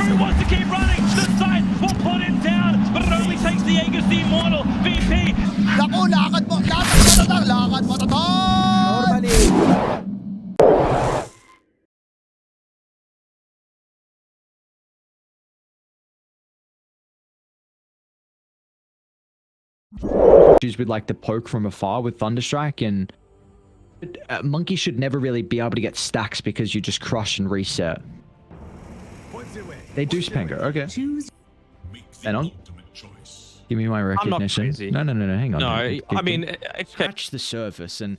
Who wants to keep running? The side will put him down, but it only takes the Aegis the Immortal. VP. Naku, lakad mo to, Normally. With like the poke from afar with Thunderstrike, and Monkey should never really be able to get stacks because you just crush and reset. They do Spango, okay. Danog, give me my recognition. No, hang on. No, I mean, scratch the surface, and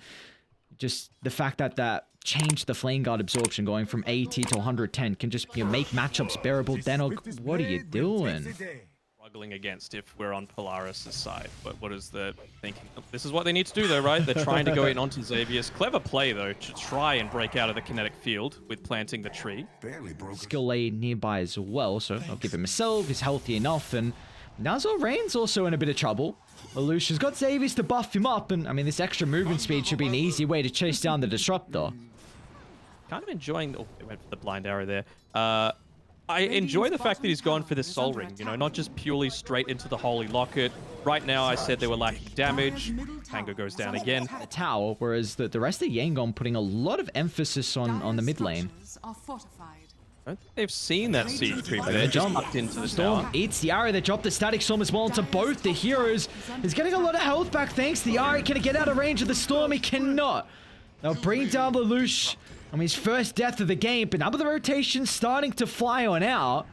just the fact that that changed the Flame Guard absorption going from 80 to 110 can just make matchups bearable. Danog, what are you doing? Struggling against if we're on Polaris' side, but what is the thinking? This is what they need to do though, right? They're trying to go in onto Xavier's. Clever play though to try and break out of the kinetic field with planting the tree. Skill lay nearby as well, so I'll give him a self. He's healthy enough, and Nazor Rain's also in a bit of trouble. Lelouch has got Xavier's to buff him up, and I mean this extra movement speed should be an easy way to chase down the Disruptor. Kind of enjoying. Oh, they went for the blind arrow there. I enjoy the fact that he's gone for this Soul Ring, you know, not just purely straight into the Holy Locket. Right now, I said they were lacking damage. Tango goes down again. The tower, whereas the rest of Yangon putting a lot of emphasis on the mid lane. I don't think they've seen that siege creep there. Just tucked into the Storm tower. eats the Ari. They drop the Static Storm as well into both the heroes. He's getting a lot of health back thanks to the Ari. Can he get out of range of the Storm? He cannot. They'll bring down Lelouch. I mean, his first death of the game, but now with the rotation starting to fly on out.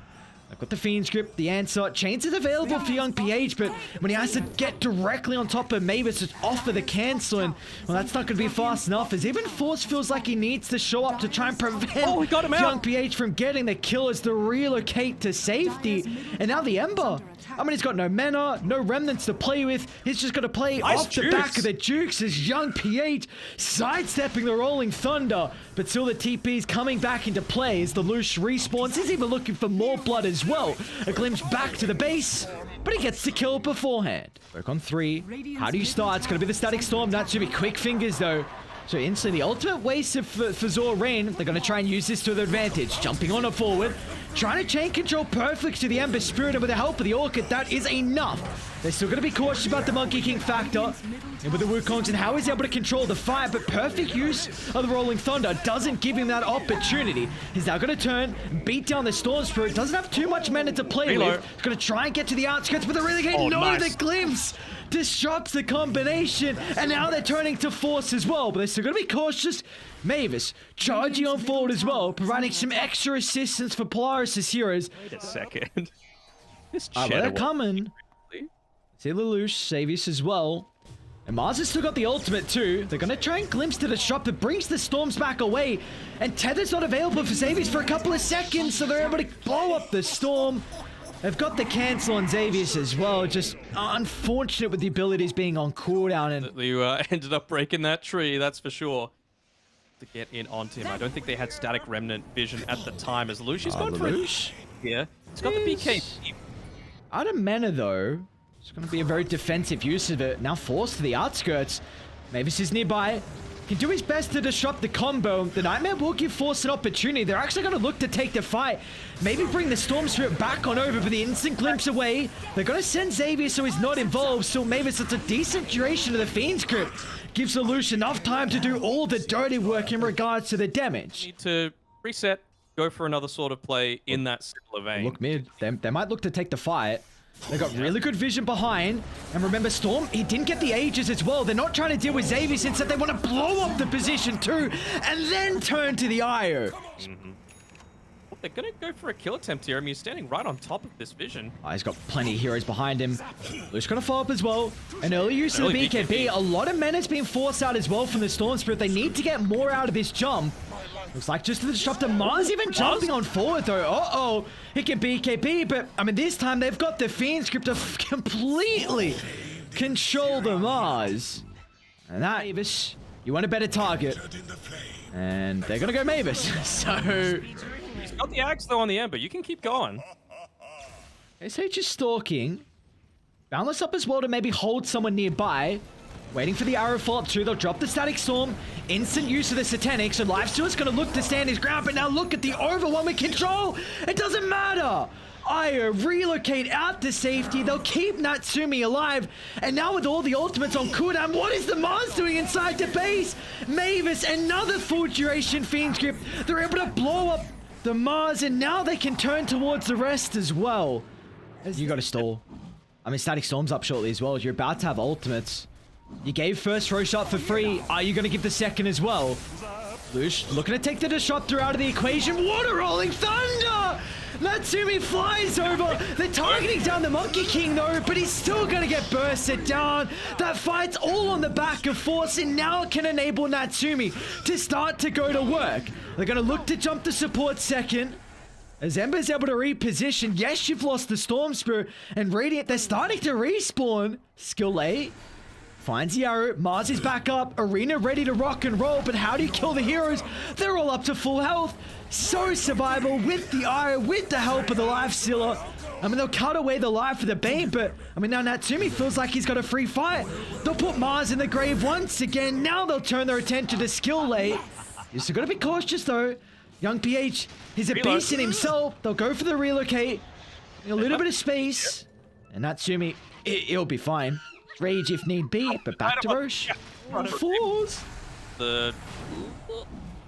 I've got the Fiend's Grip, the answer. Chains is available for Young PH, but when he has to get directly on top of Mavis, just offer the cancel, and well, that's not going to be fast enough, as even Force feels like he needs to show up to try and prevent Young PH from getting the kill as to relocate to safety. And now the Ember. I mean, he's got no mana, no remnants to play with. He's just got to play off the back of the Jukes as Young PH sidestepping the Rolling Thunder. But still the TP's coming back into play as the Lelouch respawns. He's even looking for more blood as well. A glimpse back to the base, but he gets the kill beforehand. Work on 3. How do you start? It's going to be the Static Storm. That should be quick fingers though. So instantly, the ultimate waste for Zor Rain. They're going to try and use this to their advantage. Jumping on a forward. Trying to chain control perfect to the Ember Spirit, and with the help of the Orchid, that is enough. They're still going to be cautious about the Monkey King factor. And with the Wukongs and how he's able to control the fire, but perfect use of the Rolling Thunder doesn't give him that opportunity. He's now going to turn, beat down the Storm Spirit. Doesn't have too much mana to play with. He's going to try and get to the outskirts, but the really the glimpse disrupts the combination, and now they're turning to Force as well, but they're still going to be cautious. Mavis charging on forward as well, providing some extra assistance for Polaris' heroes. Wait a second. This they're coming. See Lelouch, Savius as well. And Mars has still got the ultimate too. They're going to try and glimpse to the shop that brings the storms back away. And Tether's not available for Savius for a couple of seconds, so they're able to blow up the storm. They've got the cancel on Xavius as well. Just unfortunate with the abilities being on cooldown. And you ended up breaking that tree, that's for sure. To get in onto him. I don't think they had static remnant vision at the time as Lelouch's gone for it. Yeah. He's got the BK. Out of mana though. It's going to be a very defensive use of it. Now forced to the outskirts. Mavis is nearby. Can do his best to disrupt the combo. The Nightmare will give Force an opportunity. They're actually going to look to take the fight. Maybe bring the Storm Spirit back on over, but the instant glimpse away. They're going to send Xavier so he's not involved. So Mavis, it's a decent duration of the Fiend's Grip. Gives Lelouch enough time to do all the dirty work in regards to the damage. Need to reset, go for another sort of play in that similar vein. Look mid. They might look to take the fight. They got really good vision behind. And remember, Storm, he didn't get the Aegis as well. They're not trying to deal with Xavier, instead they want to blow up the position too, and then turn to the IO. They're going to go for a kill attempt here. I mean, he's standing right on top of this vision. He's got plenty of heroes behind him. Luke's going to follow up as well. An early use of the BKB. A lot of mana's being forced out as well from the Storm Spirit. They need to get more out of this jump. Looks like just the disruptor. Mars even jumping on forward though. Uh-oh. He can BKB, but I mean, this time they've got the Fiend script to completely control the Mars. And that, Mavis, you want a better target. And they're going to go Mavis. So... He's got the axe though on the Ember. You can keep going. SH is stalking. Boundless up as well to maybe hold someone nearby. Waiting for the arrow follow-up too. They'll drop the Static Storm. Instant use of the Satanic. So Lifesteal's going to look to stand his ground. But now look at the overwhelming control. It doesn't matter. Io relocate out to safety. They'll keep Natsumi alive. And now with all the ultimates on cooldown, what is the Mars doing inside the base? Mavis, another full duration Fiend's Grip. They're able to blow up the Mars. And now they can turn towards the rest as well. You got to stall. I mean, Static Storm's up shortly as well. You're about to have ultimates. You gave first row shot for free. Are you going to give the second as well? Lush looking to take the disruptor out of the equation. What a rolling thunder! Natsumi flies over. They're targeting down the Monkey King though, but he's still going to get bursted down. That fight's all on the back of Force, and now it can enable Natsumi to start to go to work. They're going to look to jump the support second. As Ember's able to reposition. Yes, you've lost the Storm Spirit, and Radiant, they're starting to respawn. Skill 8. Finds the arrow. Mars is back up. Arena ready to rock and roll. But how do you kill the heroes? They're all up to full health. So survival with the arrow, with the help of the Lifestealer. I mean, they'll cut away the life for the Bane, but I mean, now Natsumi feels like he's got a free fight. They'll put Mars in the grave once again. Now they'll turn their attention to skill late. You've still got to be cautious though. Young PH, he's a beast in himself. They'll go for the relocate. A little bit of space. And Natsumi, it'll be fine. Rage if need be, but back to Roche. Fours. The...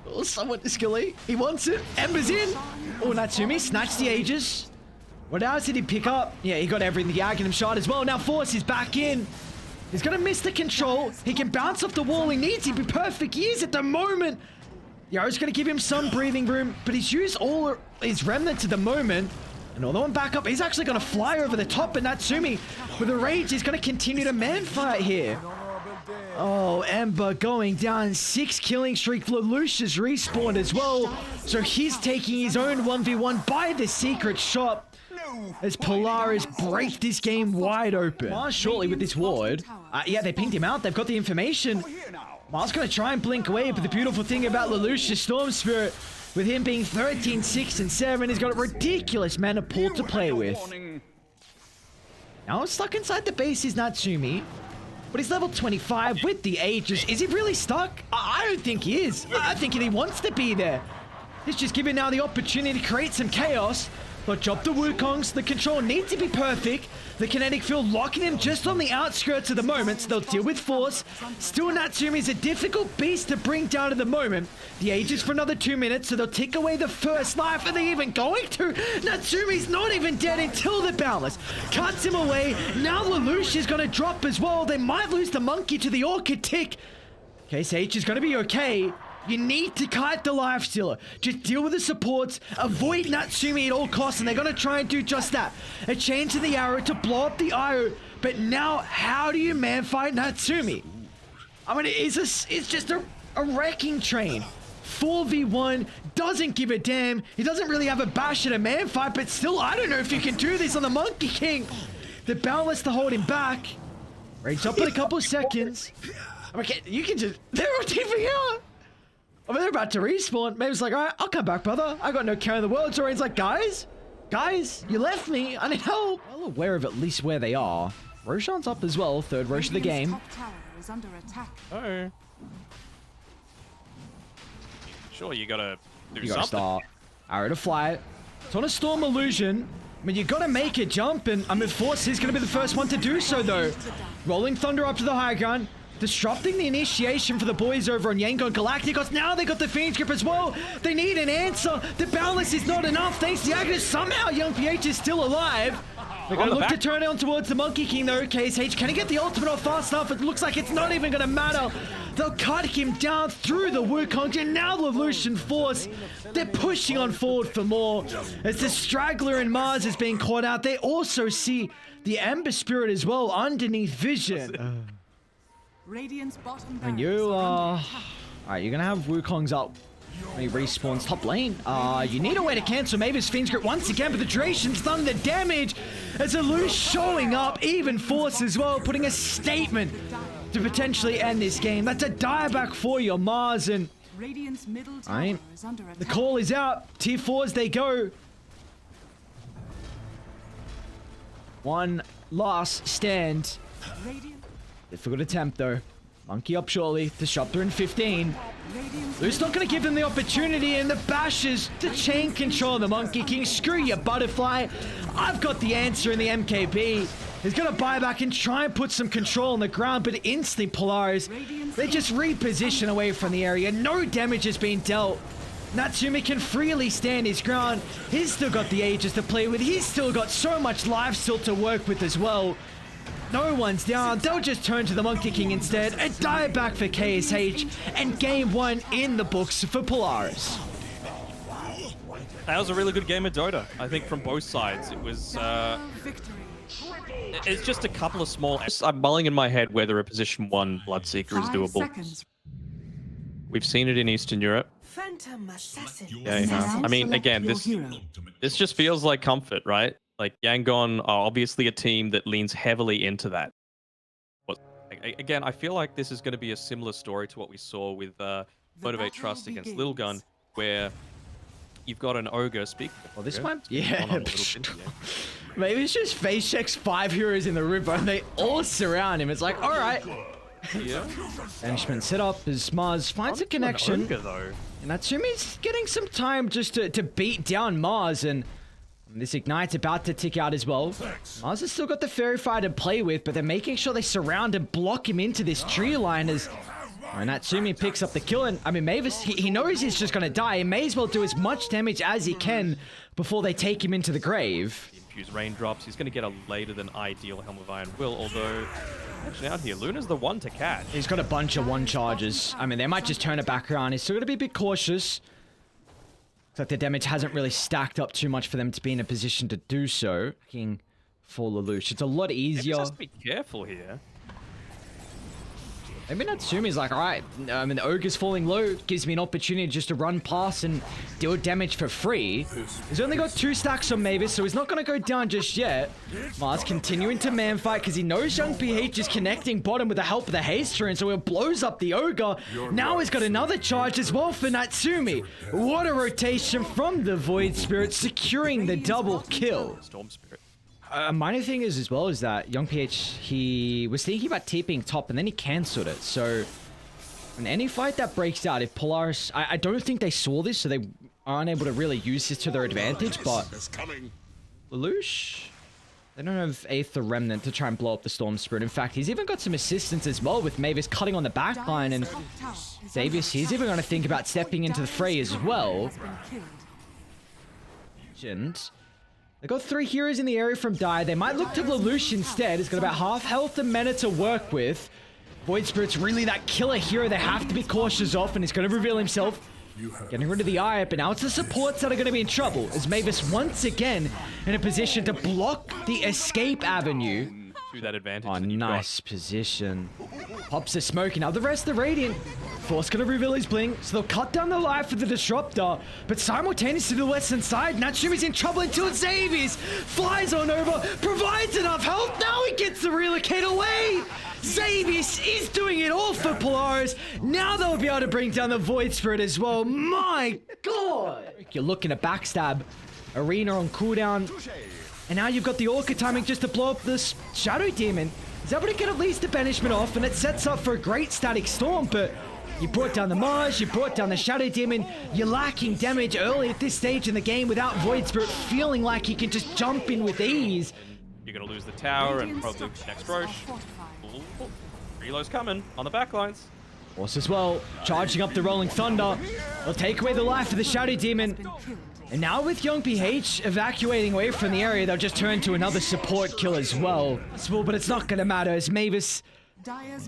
Oh, somewhat skilly. He wants it. Ember's in. Oh, Natsumi snatched the Aegis. What else did he pick up? Yeah, he got everything. The Aghanim shot as well. Now Force is back in. He's going to miss the control. He can bounce off the wall. He needs to be perfect. He is at the moment. The arrow's going to give him some breathing room, but he's used all his remnants at the moment. And although I'm back up, he's actually going to fly over the top, but Natsumi, with a rage, he's going to continue to man fight here. Oh, Ember going down. 6 killing streak. Lelouch's respawned as well. So he's taking his own 1v1 by the secret shot as Polaris break this game wide open. Mars shortly with this ward. Yeah, they pinged him out. They've got the information. Mars going to try and blink away, but the beautiful thing about Lelouch's Storm Spirit, with him being 13, 6, and 7, he's got a ridiculous mana pool to play with. Now stuck inside the base is Natsumi, but he's level 25 with the Aegis. Is he really stuck? I don't think he is. I think he wants to be there. He's just given now the opportunity to create some chaos. But drop the Wukongs. The control needs to be perfect. The kinetic field locking him just on the outskirts at the moment, so they'll deal with Force. Still, Natsumi is a difficult beast to bring down at the moment. The Aegis for another 2 minutes, so they'll take away the first life. Are they even going to? Natsumi's not even dead until the Boundless cuts him away. Now Lelouch is going to drop as well. They might lose the monkey to the Orchid Tick. Okay, Sage is going to be okay. You need to kite the Lifestealer. Just deal with the supports. Avoid Natsumi at all costs, and they're going to try and do just that. A chain to the arrow to blow up the Io. But now, how do you man fight Natsumi? I mean, it's just a wrecking train. 4v1, doesn't give a damn. He doesn't really have a bash at a man fight, but still, I don't know if you can do this on the Monkey King. The Boundless to hold him back. Rage up in a couple of seconds. Okay, you can just... They're all TVing out. I mean, they're about to respawn. Maybe it's like, all right, I'll come back, brother. I got no care in the world. So he's like, guys, you left me. I need help. Well aware of at least where they are. Roshan's up as well. Third Rosh of the game. Oh. Sure, you gotta do You something. gotta start. Arrow to fly. It's on a Storm Illusion. I mean, you gotta make a jump, and I mean, Force is gonna be the first one to do so, though. Rolling Thunder up to the high ground. Disrupting the initiation for the boys over on Yangon Galacticos. Now they got the Fiend's Grip as well. They need an answer. The Boundless is not enough. Thanks to Agnes. Somehow Young PH is still alive. They're going to look to turn it on towards the Monkey King though. KSH, can he get the ultimate off fast enough? It looks like it's not even going to matter. They'll cut him down through the Wukong. And now Lelouch and Force, they're pushing on forward for more. As the Straggler and Mars is being caught out, they also see the Ember Spirit as well underneath Vision. And you alright, you're gonna have Wukong's up when he respawns top lane. You need a way to cancel Mavis Fiend's Grip once again, but the duration's done the damage as Lelouch showing up, even Force as well, putting a statement to potentially end this game. That's a dieback for your Mars, and the call is out. Tier 4s they go. One last stand. Difficult attempt though. Monkey up shortly. Disruptor in 15. Lu's not going to give them the opportunity, and the bashes to chain control the Monkey King. Screw your butterfly. I've got the answer in the MKB. He's going to buy back and try and put some control on the ground, but instantly Polaris, they just reposition away from the area. No damage has been dealt. Natsumi can freely stand his ground. He's still got the Aegis to play with. He's still got so much life still to work with as well. No one's down. They'll just turn to the Monkey King instead. A die back for KSH, and game 1 in the books for Polaris. That was a really good game of Dota, I think, from both sides. It was, it's just a couple of small... I'm mulling in my head whether a position 1 Bloodseeker is doable. We've seen it in Eastern Europe. Yeah. I mean, again, this just feels like comfort, right? Like, Yangon are obviously a team that leans heavily into that. But again, I feel like this is going to be a similar story to what we saw with Motivate Trust against Lil Gun, where you've got an Ogre speak. Well, this might... Yeah. Maybe it's just face checks 5 heroes in the river and they all surround him. It's like, all right. Yeah. Banishment set up as Mars finds a connection. And Natsumi's getting some time just to beat down Mars, and this Ignite's about to tick out as well. Mars has still got the Fairy Fire to play with, but they're making sure they surround and block him into this tree line as Natsumi picks up the kill. And I mean, Mavis, he knows he's just going to die. He may as well do as much damage as he can before they take him into the grave. Infuse Raindrops. He's going to get a later than ideal Helm of Iron Will, although... Actually, out here, Luna's the one to catch. He's got a bunch of 1 charges. I mean, they might just turn it back around. He's still going to be a bit cautious. Looks like the damage hasn't really stacked up too much for them to be in a position to do so. Looking for Lelouch. It's a lot easier. Just be careful here. Maybe Natsumi's like, alright, I mean, the Ogre's falling low. Gives me an opportunity just to run past and deal damage for free. He's only got 2 stacks on Mavis, so he's not going to go down just yet. Mars continuing to man fight because he knows Young PH is connecting bottom with the help of the haste rune, so he blows up the Ogre. Now he's got another charge as well for Natsumi. What a rotation from the Void Spirit, securing the double kill. Storm Spirit. A minor thing is as well is that Young PH, he was thinking about TPing top and then he cancelled it. So in any fight that breaks out, if Polaris, I don't think they saw this, so they aren't able to really use this to their advantage, but Lelouch, they don't have Aether Remnant to try and blow up the Storm Spirit. In fact, he's even got some assistance as well with Mavis cutting on the back line, and Xavius, he's even going to think about stepping into the fray as well. They got 3 heroes in the area from Die. They might look to Lelouch instead. He's got about half health and mana to work with. Void Spirit's really that killer hero they have to be cautious of, and he's going to reveal himself. Getting rid of the eye, but now it's the supports that are going to be in trouble, as Mavis once again in a position to block the escape avenue. To that advantage. Oh, nice position. Pops the smoke, and now the rest of the Radiant. Force gonna reveal his bling, so they'll cut down the life of the Disruptor, but simultaneously to the western side, Natsumi's in trouble until Xavius flies on over, provides enough health, now he gets the relocate away! Xavius is doing it all for Polaris. Now they'll be able to bring down the Void Spirit as well. My God! You're looking to backstab Arena on cooldown. And now you've got the Orca timing just to blow up this Shadow Demon. He's able to get at least the banishment off, and it sets up for a great static storm, but you brought down the Mars, you brought down the Shadow Demon, you're lacking damage early at this stage in the game without Void Spirit feeling like he can just jump in with ease. You're going to lose the tower and probably next Roche. Reload's coming on the backlines. Force as well, charging up the Rolling Thunder. They'll take away the life of the Shadow Demon. And now with Young PH evacuating away from the area, they'll just turn to another support kill as well. But it's not going to matter as Mavis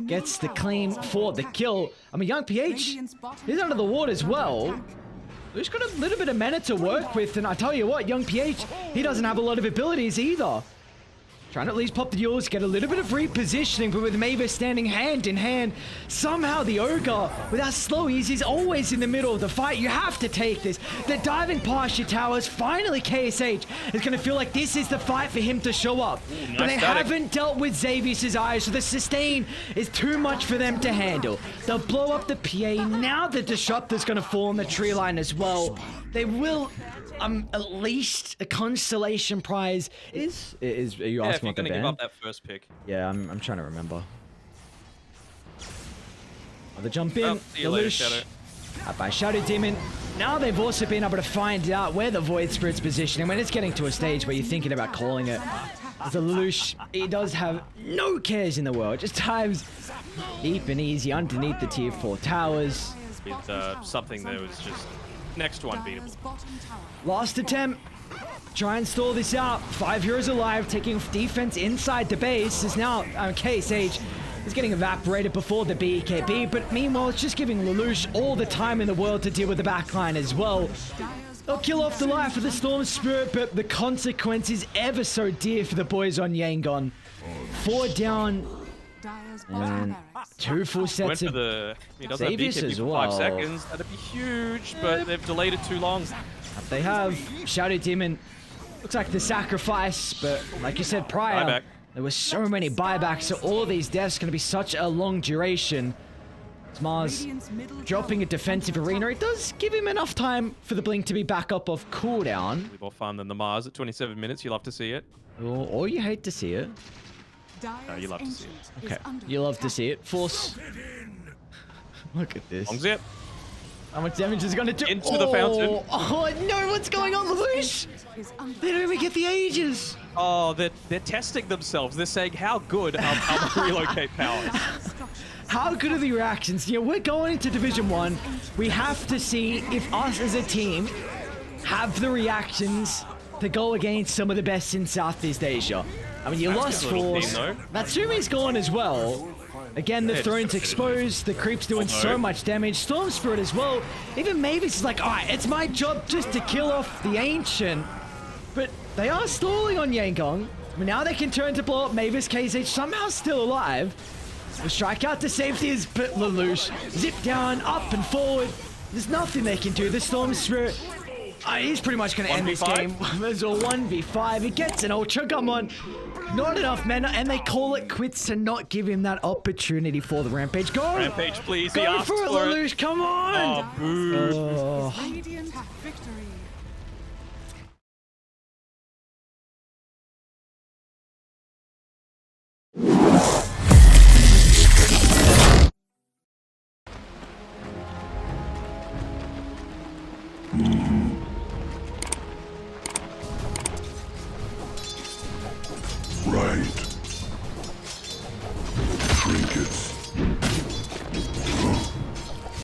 gets the claim for the kill. I mean, Young PH, he's under the ward as well. He's got a little bit of mana to work with, and I tell you what, Young PH, he doesn't have a lot of abilities either. Trying to at least pop the duels, get a little bit of repositioning, but with Mavis standing hand in hand, somehow the Ogre, with how slow he is, he's always in the middle of the fight. You have to take this. They're diving past your towers. Finally, KSH is going to feel like this is the fight for him to show up. Nice but they haven't dealt with Xavius' eyes, so the sustain is too much for them to handle. They'll blow up the PA. Now the Disruptor's going to fall on the tree line as well. They will... at least a constellation prize is are you asking if you're what the gonna ban? give up that first pick. Yeah, I'm trying to remember. The jump in. See you later, Lelouch Shadow. up by Shadow Demon. Now they've also been able to find out where the Void Spirit's positioning when it's getting to a stage where you're thinking about calling it. The Lelouch, he does have no cares in the world. Just dives deep and easy underneath the tier 4 towers. With something that was just next to unbeatable. Last attempt. Try and stall this out. 5 heroes alive, taking defense inside the base. Is now K-Sage is getting evaporated before the BKB, but meanwhile it's just giving Lelouch all the time in the world to deal with the backline as well. They'll kill off the life of the Storm Spirit, but the consequence is ever so dear for the boys on Yangon. 4 down. And 2 full Went sets for of the... He doesn't have Xavius BKB as for well. 5 seconds. That'd be huge, but they've delayed it too long. They have Shadow Demon. Looks like the sacrifice, but like you said prior, Buyback. there were so many buybacks, so all these deaths going to be such a long duration. Mars dropping a defensive arena. It does give him enough time for the blink to be back up off cooldown. More fun than the Mars at 27 minutes. You love to see it. Or you hate to see it. No, you love to see it. Okay, you love to see it. Force. Look at this. Long zip. How much damage is it going to do? Into the fountain. Oh no, what's going on, Lelouch? They don't even get the ages. Oh, they're testing themselves. They're saying, how good are relocate powers? How good are the reactions? You know, we're going into Division 1. We have to see if us as a team have the reactions to go against some of the best in Southeast Asia. I mean, you lost Force. Natsumi's gone as well. Again, the throne's exposed. The creep's doing so much damage. Storm Spirit as well. Even Mavis is like, alright, it's my job just to kill off the Ancient. But they are stalling on Yangon. I mean, now they can turn to blow up Mavis. KZH somehow still alive. The strike out to safety is but Lelouch. Zip down, up and forward. There's nothing they can do. The Storm Spirit, he's pretty much going to end this game. There's a 1v5. He gets an Ultra Gummon. Not enough mana, and they call it quits to not give him that opportunity for the Rampage. Go! Rampage, please. He Go asked for it, Lelouch. Come on! Oh, boo. Oh. Radiant victory.